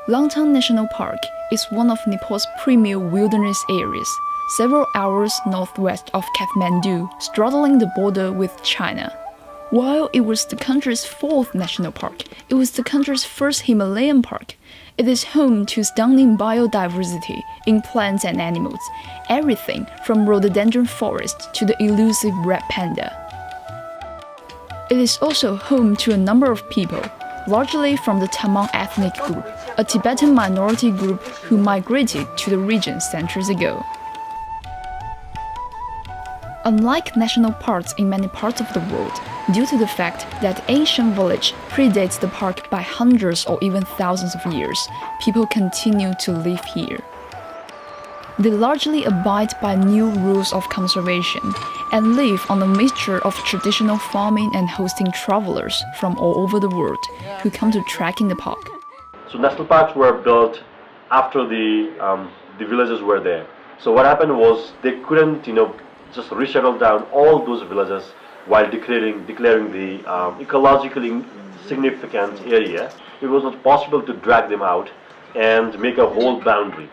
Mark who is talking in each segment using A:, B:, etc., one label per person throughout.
A: Langtang National Park is one of Nepal's premier wilderness areas, several hours northwest of Kathmandu, straddling the border with China. While it was the country's fourth national park, it was the country's first Himalayan park. It is home to stunning biodiversity in plants and animals, everything from rhododendron forest to the elusive red panda. It is also home to a number of people, largely from the Tamang ethnic group, a Tibetan minority group who migrated to the region centuries ago. Unlike national parks in many parts of the world, due to the fact that ancient village predates the park by hundreds or even thousands of years, people continue to live here. They largely abide by new rules of conservation and live on a mixture of traditional farming and hosting travelers from all over the world who come to trek in the park.
B: So national parks were built after the villages were there. So what happened was they couldn't, just resettle down all those villages while declaring the ecologically significant area. It was not possible to drag them out and make a whole boundary.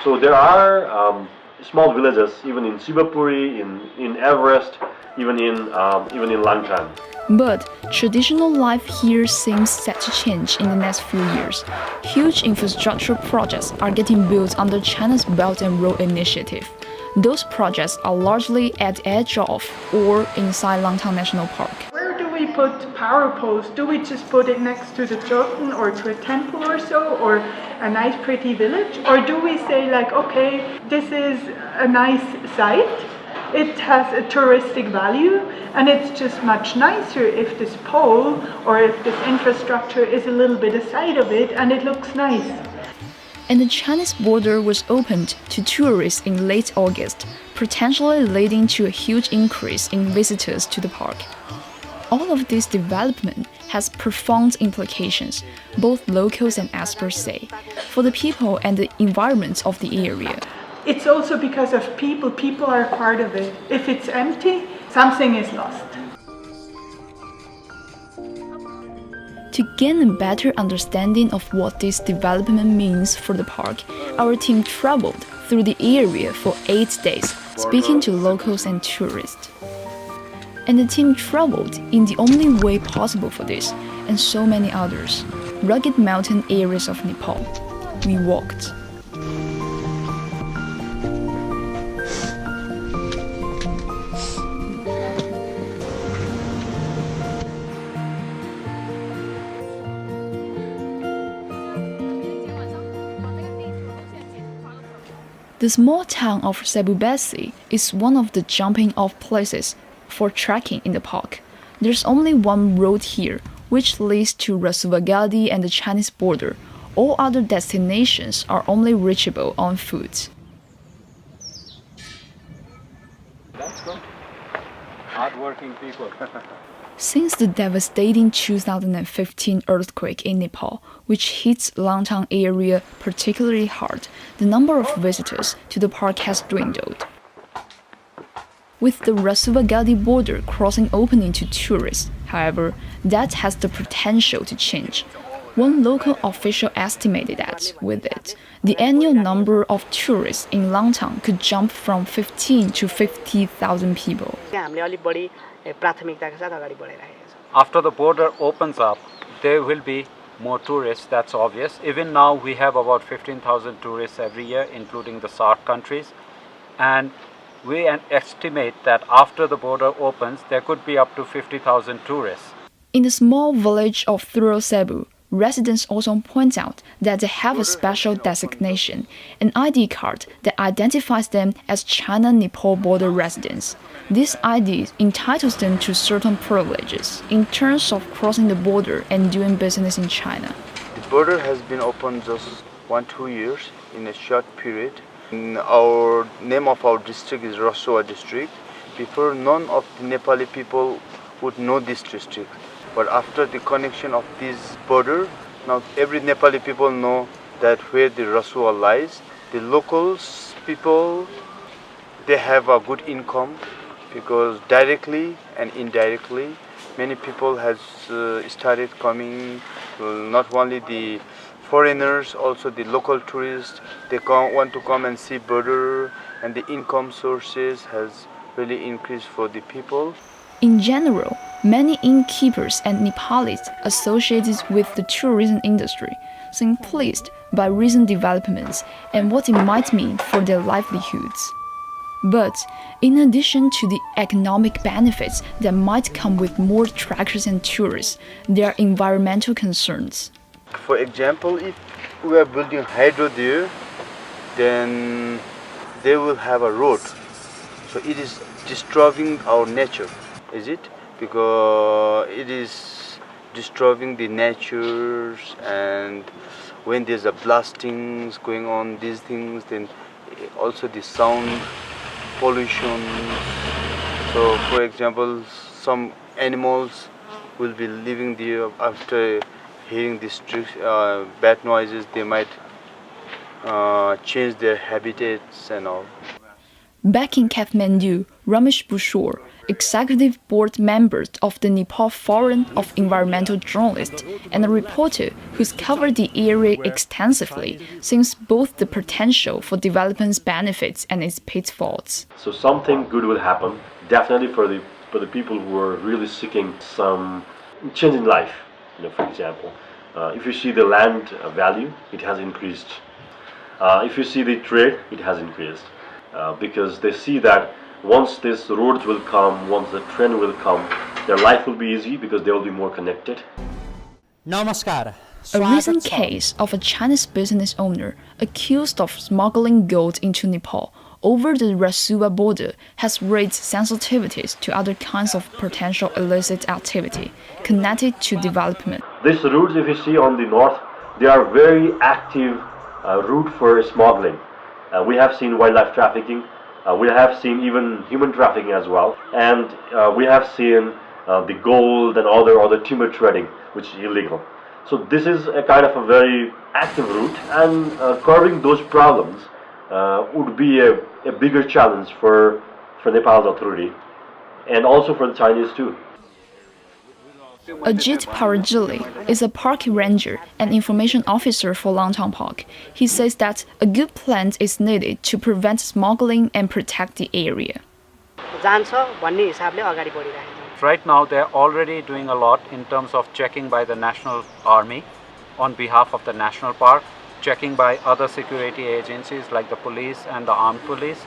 B: So there are small villages, even in Sivapuri, in Everest, even in Langtang.
A: But traditional life here seems set to change in the next few years. Huge infrastructure projects are getting built under China's Belt and Road Initiative. Those projects are largely at the edge of or inside Langtang National Park.
C: Where do we put power poles? Do we just put it next to the Chotin or to a temple or so, or a nice pretty village? Or do we say like, okay, this is a nice site, it has a touristic value, and it's just much nicer if this pole or if this infrastructure is a little bit aside of it and it looks nice.
A: And the Chinese border was opened to tourists in late August, potentially leading to a huge increase in visitors to the park. All of this development has profound implications, both locals and experts say, for the people and the environment of the area.
C: It's also because of people. People are part of it. If it's empty, something is lost.
A: To gain a better understanding of what this development means for the park, our team traveled through the area for 8 days, speaking to locals and tourists. And the team traveled in the only way possible for this, and so many others, rugged mountain areas of Nepal. We walked. The small town of Sebubesi is one of the jumping-off places for trekking in the park. There's only one road here, which leads to Rasuvagadi and the Chinese border. All other destinations are only reachable on foot.
D: That's good. Hard-working people.
A: Since the devastating 2015 earthquake in Nepal, which hits Langtang area particularly hard, the number of visitors to the park has dwindled. With the Rasuvagadi border crossing opening to tourists, however, that has the potential to change. One local official estimated that, with it, the annual number of tourists in Langtang could jump from 15 to 50,000 people.
D: After the border opens up, there will be more tourists, that's obvious. Even now we have about 15,000 tourists every year, including the SAARC countries. And we estimate that after the border opens, there could be up to 50,000 tourists.
A: In the small village of Thurosebu, residents also point out that they have a special designation, an ID card that identifies them as China-Nepal border residents. This ID entitles them to certain privileges in terms of crossing the border and doing business in China.
E: The border has been open just 1-2 years in a short period. Our name of our district is Rasua district. Before, none of the Nepali people would know this district. But after the connection of this border, now every Nepali people know that where the Rasua lies. The locals people, they have a good income because directly and indirectly, many people has started coming, not only the foreigners, also the local tourists, they want to come and see border, and the income sources has really increased for the people.
A: In general, many innkeepers and Nepalis associated with the tourism industry seem pleased by recent developments and what it might mean for their livelihoods. But in addition to the economic benefits that might come with more trekkers and tourists, there are environmental concerns.
E: For example, if we are building hydro there, then they will have a road. So it is disturbing our nature, is it? Because it is disturbing the natures, and when there's a blastings going on, these things, then also the sound pollution. So for example, some animals will be living there after hearing these bad noises. They might change their habitats and all.
A: Back in Kathmandu, Ramesh Bushore, executive board member of the Nepal Forum of Environmental Journalists and a reporter who's covered the area extensively, sees both the potential for development's benefits and its pitfalls.
B: So something good will happen, definitely for the people who are really seeking some change in life. For example, if you see the land value, it has increased. If you see the trade, it has increased. Because they see that once these roads will come, once the train will come, their life will be easy because they will be more connected.
A: A recent case of a Chinese business owner accused of smuggling gold into Nepal over the Rasuwa border has raised sensitivities to other kinds of potential illicit activity connected to development.
B: These routes, if you see on the north, they are very active route for smuggling. We have seen wildlife trafficking, we have seen even human trafficking as well, and we have seen the gold and other timber trading, which is illegal. So this is a kind of a very active route, and curbing those problems would be a bigger challenge for Nepal's authority, and also for the Chinese too.
A: Ajit Parajili is a park ranger and information officer for Langtang Park. He says that a good plan is needed to prevent smuggling and protect the area.
D: Right now, they're already doing a lot in terms of checking by the National Army on behalf of the National Park, checking by other security agencies like the police and the armed police.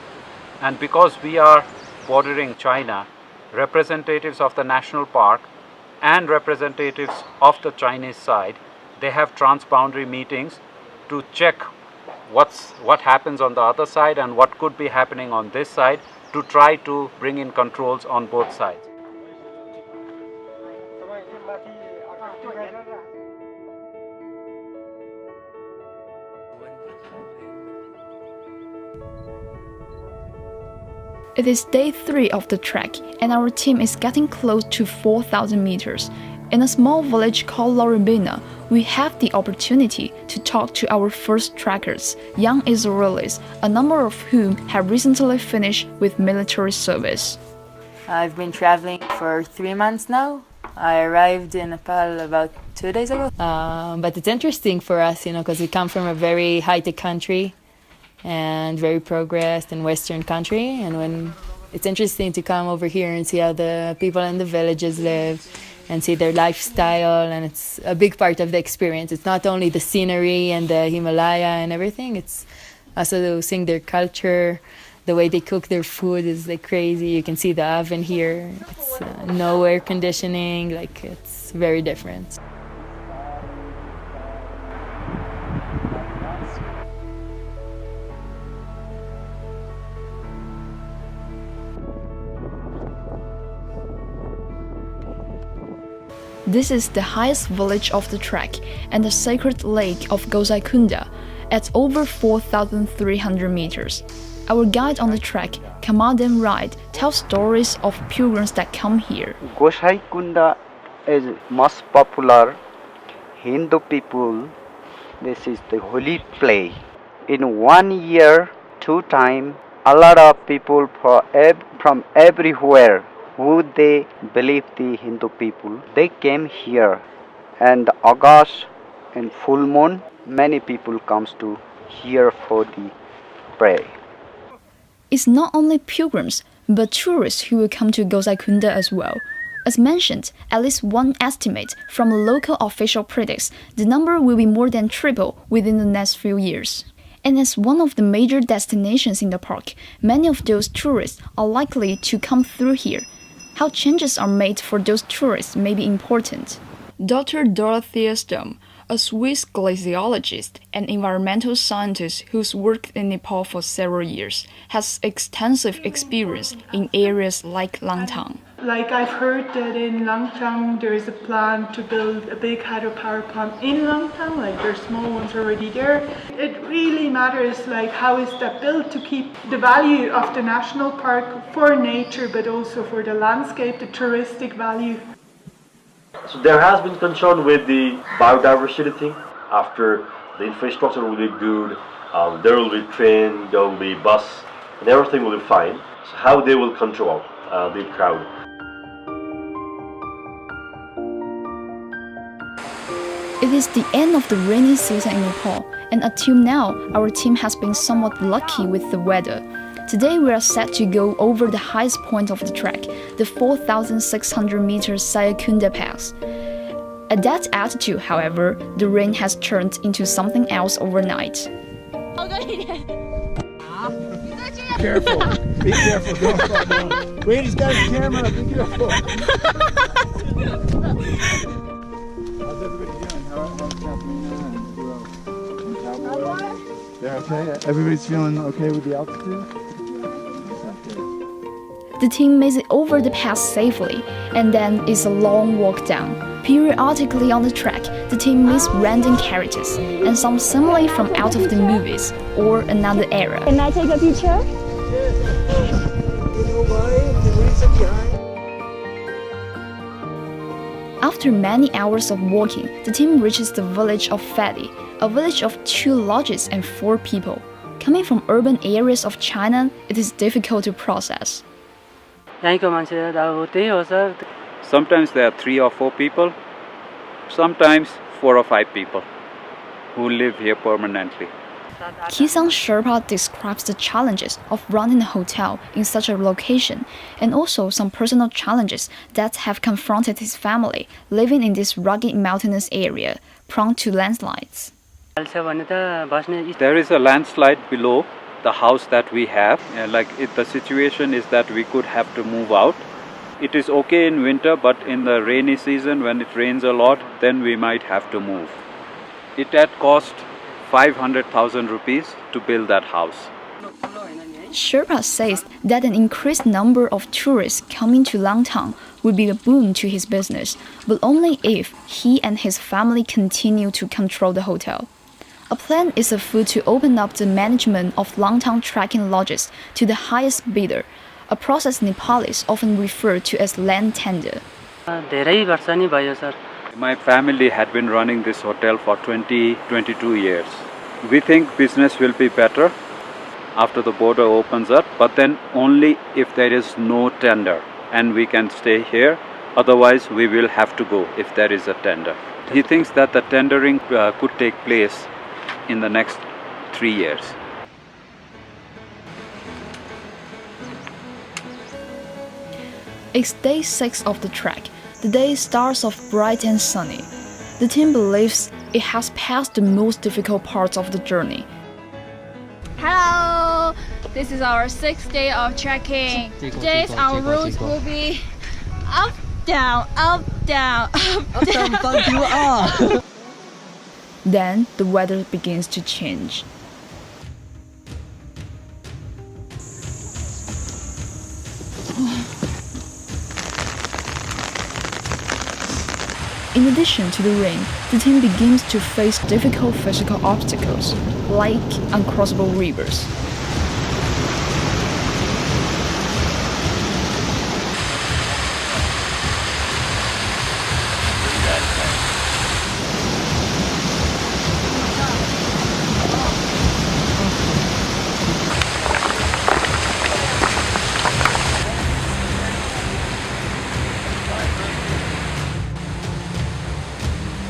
D: And because we are bordering China, representatives of the National Park and representatives of the Chinese side, they have transboundary meetings to check what happens on the other side and what could be happening on this side, to try to bring in controls on both sides.
A: It is day 3 of the trek, and our team is getting close to 4,000 meters. In a small village called Loribina, we have the opportunity to talk to our first trekkers, young Israelis, a number of whom have recently finished with military service.
F: I've been traveling for 3 months now. I arrived in Nepal about 2 days ago. But it's interesting for us, because we come from a very high-tech country and very progressed and Western country. And when it's interesting to come over here and see how the people in the villages live and see their lifestyle, and it's a big part of the experience. It's not only the scenery and the Himalaya and everything, it's also seeing their culture. The way they cook their food is like crazy. You can see the oven here. It's no air conditioning, it's very different.
A: This is the highest village of the trek and the sacred lake of Gosaikunda at over 4,300 meters. Our guide on the trek, Kamadem Ride, tells stories of pilgrims that come here.
G: Gosaikunda is most popular Hindu people. This is the holy place. In 1 year, 2 times, a lot of people from everywhere who they believe the Hindu people, they came here. And August and full moon, many people comes to here for the pray.
A: It's not only pilgrims, but tourists who will come to Gosaikunda as well. As mentioned, at least one estimate from a local official predicts the number will be more than triple within the next few years. And as one of the major destinations in the park, many of those tourists are likely to come through here. How changes are made for those tourists may be important. Dr. Dorothea Sturm, a Swiss glaciologist and environmental scientist who's worked in Nepal for several years, has extensive experience in areas like Langtang.
C: Like I've heard that in Langtang there is a plan to build a big hydropower plant in Langtang, like there's small ones already there. It really matters like how is that built to keep the value of the national park for nature but also for the landscape, the touristic value.
B: So there has been concern with the biodiversity thing. After the infrastructure will be good, there will be train, there will be bus, and everything will be fine. So how they will control the crowd.
A: It is the end of the rainy season in Nepal, and until now, our team has been somewhat lucky with the weather. Today we are set to go over the highest point of the trek, the 4,600 meters Sayakunda Pass. At that altitude, however, the rain has turned into something else overnight.
H: Careful. Be careful. Don't fall down. Wait, he's got his camera. Be careful. How's everybody doing? How's Kathleen and they're okay? Everybody's feeling okay with the altitude?
A: The team makes it over the pass safely, and then it's a long walk down. Periodically on the track, the team meets random characters, and some seemingly from out of the movies or another era.
I: Can I take a picture?
A: After many hours of walking, the team reaches the village of Fadi, a village of 2 lodges and 4 people. Coming from urban areas of China, it is difficult to process.
D: Sometimes there are 3 or 4 people, sometimes 4 or 5 people who live here permanently.
A: Kisang Sherpa describes the challenges of running a hotel in such a location, and also some personal challenges that have confronted his family living in this rugged mountainous area, prone to landslides.
D: There is a landslide below the house that we have. The situation is that we could have to move out. It is okay in winter, but in the rainy season when it rains a lot, then we might have to move. It had cost 500,000 rupees to build that house.
A: Sherpa says that an increased number of tourists coming to Langtang would be a boon to his business, but only if he and his family continue to control the hotel. A plan is afoot to open up the management of Langtang trekking lodges to the highest bidder, a process Nepalis often refer to as land tender.
D: My family had been running this hotel for 22 years. We think business will be better after the border opens up, but then only if there is no tender and we can stay here. Otherwise, we will have to go if there is a tender. He thinks that the tendering could take place in the next 3 years.
A: It's day 6 of the trek. The day starts off bright and sunny. The team believes it has passed the most difficult parts of the journey.
I: Hello! This is our 6th day of trekking. Today our route will be up, down, up, down, up, down.
A: Then the weather begins to change. In addition to the rain, the team begins to face difficult physical obstacles, like uncrossable rivers.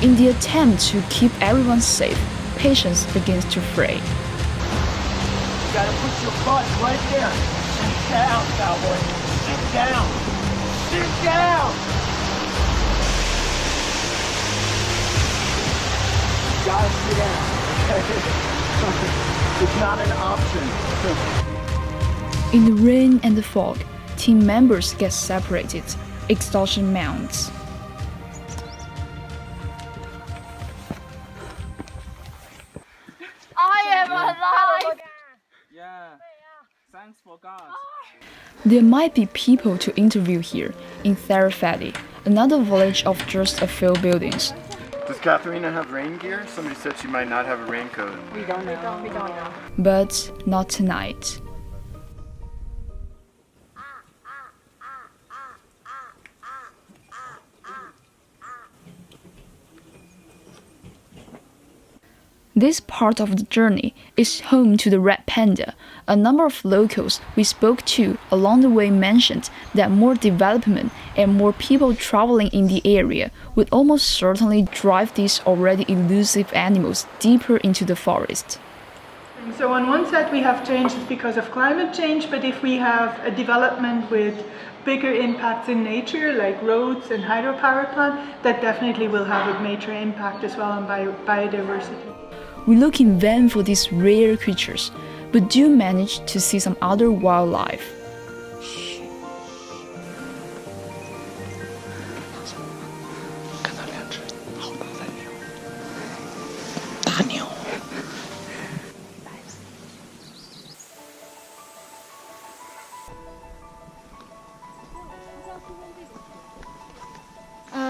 A: In the attempt to keep everyone safe, patience begins to fray.
H: You gotta put your butt right there. Sit down, cowboy. Sit down. Sit down. You gotta sit down. It's not an option.
A: In the rain and the fog, team members get separated. Exhaustion mounts.
I: I am alive!
J: Yeah, thanks for God.
A: There might be people to interview here in Therafadi, another village of just a few buildings.
K: Does Katharina have rain gear? Somebody said she might not have a raincoat.
I: We don't know.
A: But not tonight. This part of the journey is home to the red panda. A number of locals we spoke to along the way mentioned that more development and more people traveling in the area would almost certainly drive these already elusive animals deeper into the forest.
C: So on one side we have changes because of climate change, but if we have a development with bigger impacts in nature, like roads and hydropower plant, that definitely will have a major impact as well on biodiversity.
A: We look in vain for these rare creatures, but do manage to see some other wildlife.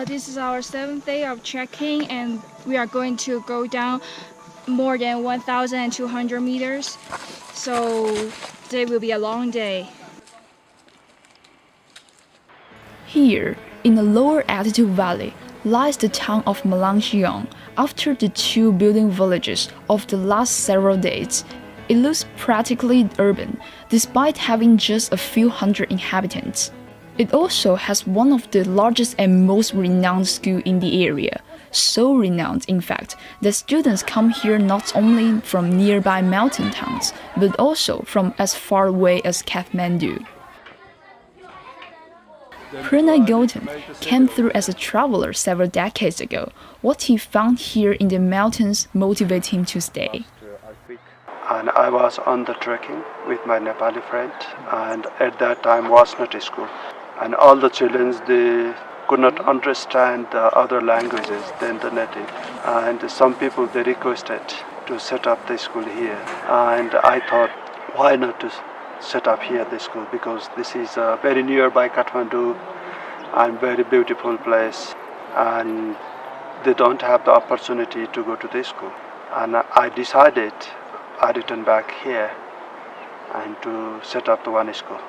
I: This is our 7th day of trekking, and we are going to go down more than 1,200 meters. So today will be a long day.
A: Here, in the lower altitude valley, lies the town of Langtang. After the two building villages of the last several days, it looks practically urban, despite having just a few hundred inhabitants. It also has one of the largest and most renowned schools in the area. So renowned, in fact, that students come here not only from nearby mountain towns, but also from as far away as Kathmandu. Pranay Gautam came through as a traveler several decades ago. What he found here in the mountains motivated him to stay.
L: And I was on the trekking with my Nepali friend, and at that time was not a school. And all the children, they could not understand the other languages than the native. And some people, they requested to set up the school here. And I thought, why not to set up here the school? Because this is very nearby Kathmandu and very beautiful place. And they don't have the opportunity to go to the school. And I decided I returned back here and to set up the one school.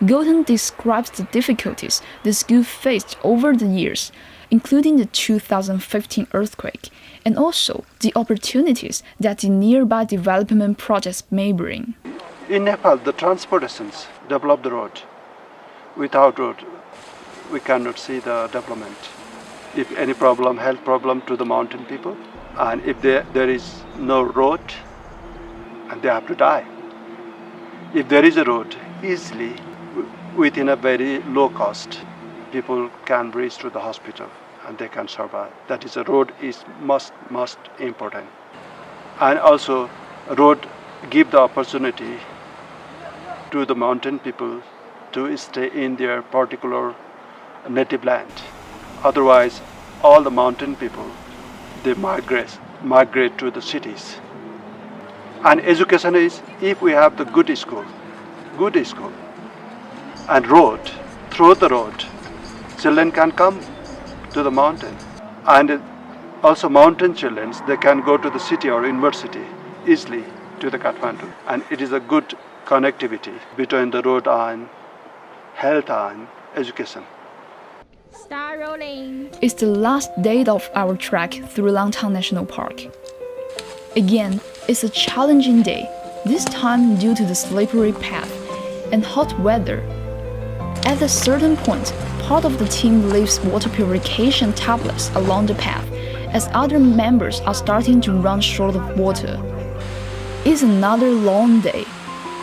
A: Gautam describes the difficulties the school faced over the years, including the 2015 earthquake, and also the opportunities that the nearby development projects may bring.
L: In Nepal, the transportations develop the road. Without road, we cannot see the development. If any problem, health problem to the mountain people, and if there is no road, and they have to die. If there is a road, easily, within a very low cost, people can reach to the hospital and they can survive. That is, a road is most important. And also, road give the opportunity to the mountain people to stay in their particular native land. Otherwise, all the mountain people, they migrate to the cities. And education is, if we have the good school, and road, through the road, children can come to the mountain. And also mountain children, they can go to the city or university easily to the Kathmandu. And it is a good connectivity between the road and health and education.
I: Start rolling.
A: It's the last day of our trek through Langtang National Park. Again, it's a challenging day, this time due to the slippery path and hot weather. At a certain point, part of the team leaves water purification tablets along the path, as other members are starting to run short of water. It's another long day,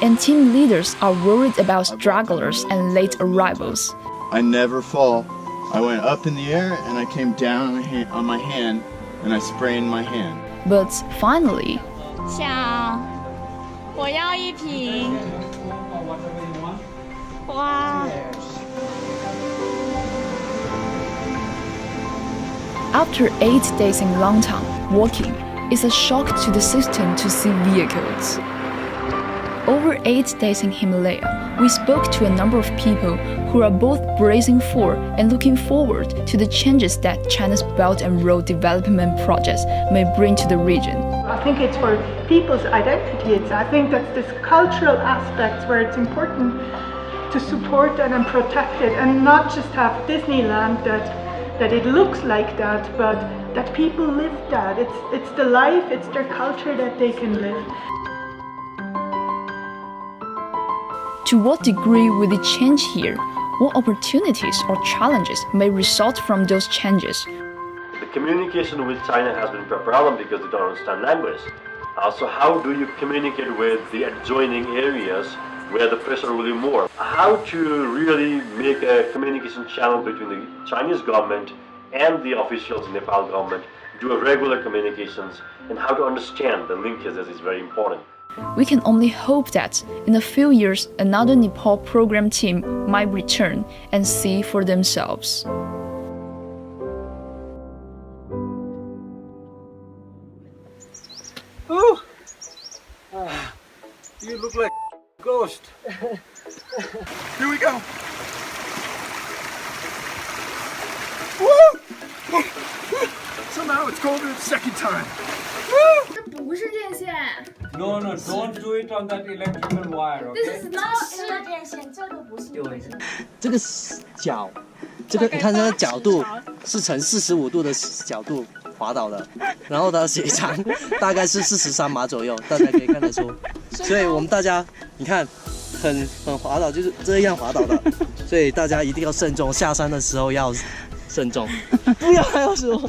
A: and team leaders are worried about stragglers and late arrivals.
M: I never fall. I went up in the air and I came down on my hand and I sprained my hand.
A: But finally,
I: 想，我要一瓶。哇。
A: After 8 days in Langtang, walking is a shock to the system to see vehicles. Over 8 days in Himalaya, we spoke to a number of people who are both bracing for and looking forward to the changes that China's Belt and Road Development projects may bring to the region.
C: I think it's for people's identity. I think that's this cultural aspect where it's important to support and protect it, and not just have Disneyland that it looks like that, but that people live that. It's the life, it's their culture that they can live.
A: To what degree will it change here? What opportunities or challenges may result from those changes?
B: The communication with China has been a problem because they don't understand language. So how do you communicate with the adjoining areas where the pressure will be more? How to really make a communication channel between the Chinese government and the officials in Nepal government, do a regular communications, and how to understand the linkages is very important.
A: We can only hope that in a few years another Nepal program team might return and see for themselves.
N: Oh! You look like a ghost.
K: Here we go. So now it's colder the second time.
N: No, don't do it on that electrical wire, okay?
O: This is not 是电线，这个不是。
P: 这个角，这个你看这个角度是呈45度的角度滑倒的，然后它的斜长大概是43码左右，大家可以看得出。所以我们大家你看很滑倒，就是这样滑倒的，所以大家一定要慎重，下山的时候要慎重，不要还要说。